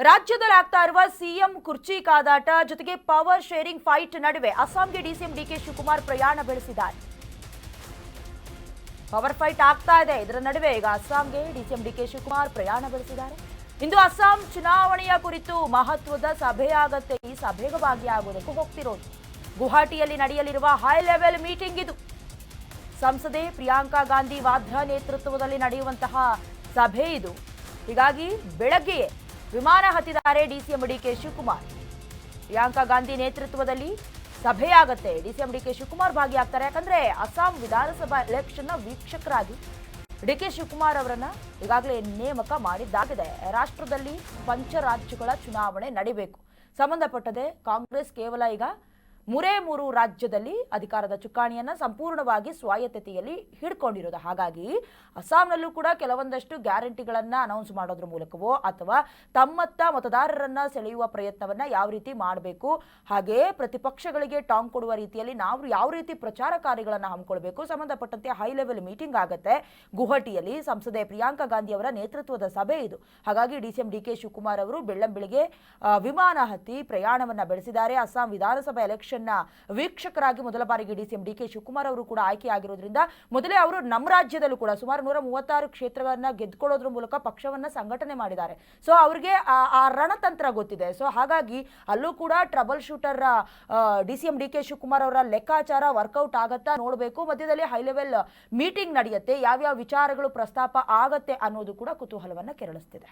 ರಾಜ್ಯದಲ್ಲಿ ಆಗ್ತಾ ಇರುವ ಸಿಎಂ ಕುರ್ಚಿ ಕಾದಾಟ ಜೊತೆಗೆ ಪವರ್ ಶೇರಿಂಗ್ ಫೈಟ್ ನಡುವೆ ಅಸ್ಸಾಂಗೆ ಡಿಸಿಎಂ ಡಿಕೆ ಶಿವಕುಮಾರ್ ಪ್ರಯಾಣ ಬೆಳೆಸಿದ್ದಾರೆ. ಪವರ್ ಫೈಟ್ ಆಗ್ತಾ ಇದೆ. ಇದರ ನಡುವೆ ಈಗ ಅಸ್ಸಾಂಗೆ ಡಿಸಿಎಂ ಡಿಕೆ ಶಿವಕುಮಾರ್ ಪ್ರಯಾಣ ಬೆಳೆಸಿದ್ದಾರೆ. ಇಂದು ಅಸ್ಸಾಂ ಚುನಾವಣೆಯ ಕುರಿತು ಮಹತ್ವದ ಸಭೆಯಾಗತ್ತೆ. ಈ ಸಭೆಗೆ ಭಾಗಿಯಾಗುವುದಕ್ಕೂ ಹೋಗ್ತಿರೋದು. ಗುವಾಹಟಿಯಲ್ಲಿ ನಡೆಯಲಿರುವ ಹೈ ಲೆವೆಲ್ ಮೀಟಿಂಗ್ ಇದು. ಸಂಸದೆ ಪ್ರಿಯಾಂಕಾ ಗಾಂಧಿ ವಾದ್ರಾ ನೇತೃತ್ವದಲ್ಲಿ ನಡೆಯುವಂತಹ ಸಭೆ ಇದು. ಹೀಗಾಗಿ ಬೆಳಗ್ಗೆಯೇ ವಿಮಾನ ಹತ್ತಿದ್ದಾರೆ ಡಿಸಿಎಂ ಡಿಕೆ ಶಿವಕುಮಾರ್. ಪ್ರಿಯಾಂಕಾ ಗಾಂಧಿ ನೇತೃತ್ವದಲ್ಲಿ ಸಭೆಯಾಗತ್ತೆ. ಡಿಸಿಎಂ ಡಿಕೆ ಶಿವಕುಮಾರ್ ಭಾಗಿಯಾಗ್ತಾರೆ. ಯಾಕಂದ್ರೆ ಅಸ್ಸಾಂ ವಿಧಾನಸಭಾ ಎಲೆಕ್ಷನ್ನ ವೀಕ್ಷಕರಾಗಿ ಡಿಕೆ ಶಿವಕುಮಾರ್ ಅವರನ್ನ ಈಗಾಗಲೇ ನೇಮಕ ಮಾಡಿದ್ದಾಗಿದೆ. ರಾಷ್ಟ್ರದಲ್ಲಿ ಪಂಚರಾಜ್ಯಗಳ ಚುನಾವಣೆ ನಡೀಬೇಕು. ಸಂಬಂಧಪಟ್ಟದೆ ಕಾಂಗ್ರೆಸ್ ಕೇವಲ ಈಗ 3 ರಾಜ್ಯದಲ್ಲಿ ಅಧಿಕಾರದ ಚುಕ್ಕಾಣಿಯನ್ನ ಸಂಪೂರ್ಣವಾಗಿ ಸ್ವಾಯತ್ತತೆಯಲ್ಲಿ ಹಿಡ್ಕೊಂಡಿರೋದು. ಹಾಗಾಗಿ ಅಸ್ಸಾಂನಲ್ಲೂ ಕೂಡ ಕೆಲವೊಂದಷ್ಟು ಗ್ಯಾರಂಟಿಗಳನ್ನ ಅನೌನ್ಸ್ ಮಾಡೋದ್ರ ಮೂಲಕವೋ ಅಥವಾ ತಮ್ಮತ್ತ ಮತದಾರರನ್ನ ಸೆಳೆಯುವ ಪ್ರಯತ್ನವನ್ನ ಯಾವ ರೀತಿ ಮಾಡಬೇಕು, ಹಾಗೆ ಪ್ರತಿಪಕ್ಷಗಳಿಗೆ ಟಾಂಗ್ ಕೊಡುವ ರೀತಿಯಲ್ಲಿ ನಾವು ಯಾವ ರೀತಿ ಪ್ರಚಾರ ಕಾರ್ಯಗಳನ್ನ ಹಮ್ಮಿಕೊಳ್ಬೇಕು ಸಂಬಂಧಪಟ್ಟಂತೆ ಹೈ ಲೆವೆಲ್ ಮೀಟಿಂಗ್ ಆಗುತ್ತೆ ಗುವಾಹಟಿಯಲ್ಲಿ. ಸಂಸದೆ ಪ್ರಿಯಾಂಕಾ ಗಾಂಧಿ ಅವರ ನೇತೃತ್ವದ ಸಭೆ ಇದು. ಹಾಗಾಗಿ ಡಿಸಿಎಂ ಡಿಕೆ ಶಿವಕುಮಾರ್ ಅವರು ಬೆಳ್ಳಂಬೆಳಿಗ್ಗೆ ವಿಮಾನ ಹತ್ತಿ ಪ್ರಯಾಣವನ್ನ ಬೆಳೆಸಿದ್ದಾರೆ. ಅಸ್ಸಾಂ ವಿಧಾನಸಭಾ ಎಲೆಕ್ಷನ್ ವೀಕ್ಷಕರಾಗಿ ಮೊದಲ ಬಾರಿಗೆ ಡಿಸಿಎಂ ಡಿಕೆ ಶಿವಕುಮಾರ್ ಅವರು ಕೂಡ ಆಯ್ಕೆಯಾಗಿರೋದ್ರಿಂದ ಮೊದಲೇ ಅವರು ನಮ್ಮ ರಾಜ್ಯದಲ್ಲೂ ಕೂಡ ಸುಮಾರು 136 ಕ್ಷೇತ್ರಗಳನ್ನ ಗೆದ್ದುಕೊಳ್ಳೋದ್ರ ಮೂಲಕ ಪಕ್ಷವನ್ನ ಸಂಘಟನೆ ಮಾಡಿದ್ದಾರೆ. ಸೊ ಅವರಿಗೆ ಆ ರಣತಂತ್ರ ಗೊತ್ತಿದೆ. ಸೊ ಹಾಗಾಗಿ ಅಲ್ಲೂ ಕೂಡ trouble shooter DCM DK Shivakumar ಅವರ ಲೆಕ್ಕಾಚಾರ ವರ್ಕೌಟ್ ಆಗತ್ತಾ ನೋಡಬೇಕು. ಮಧ್ಯದಲ್ಲಿ ಹೈ ಲೆವೆಲ್ ಮೀಟಿಂಗ್ ನಡೆಯುತ್ತೆ. ಯಾವ್ಯಾವ ವಿಚಾರಗಳು ಪ್ರಸ್ತಾಪ ಆಗತ್ತೆ ಅನ್ನೋದು ಕೂಡ ಕುತೂಹಲವನ್ನ ಕೆರಳಿಸ್ತಿದೆ.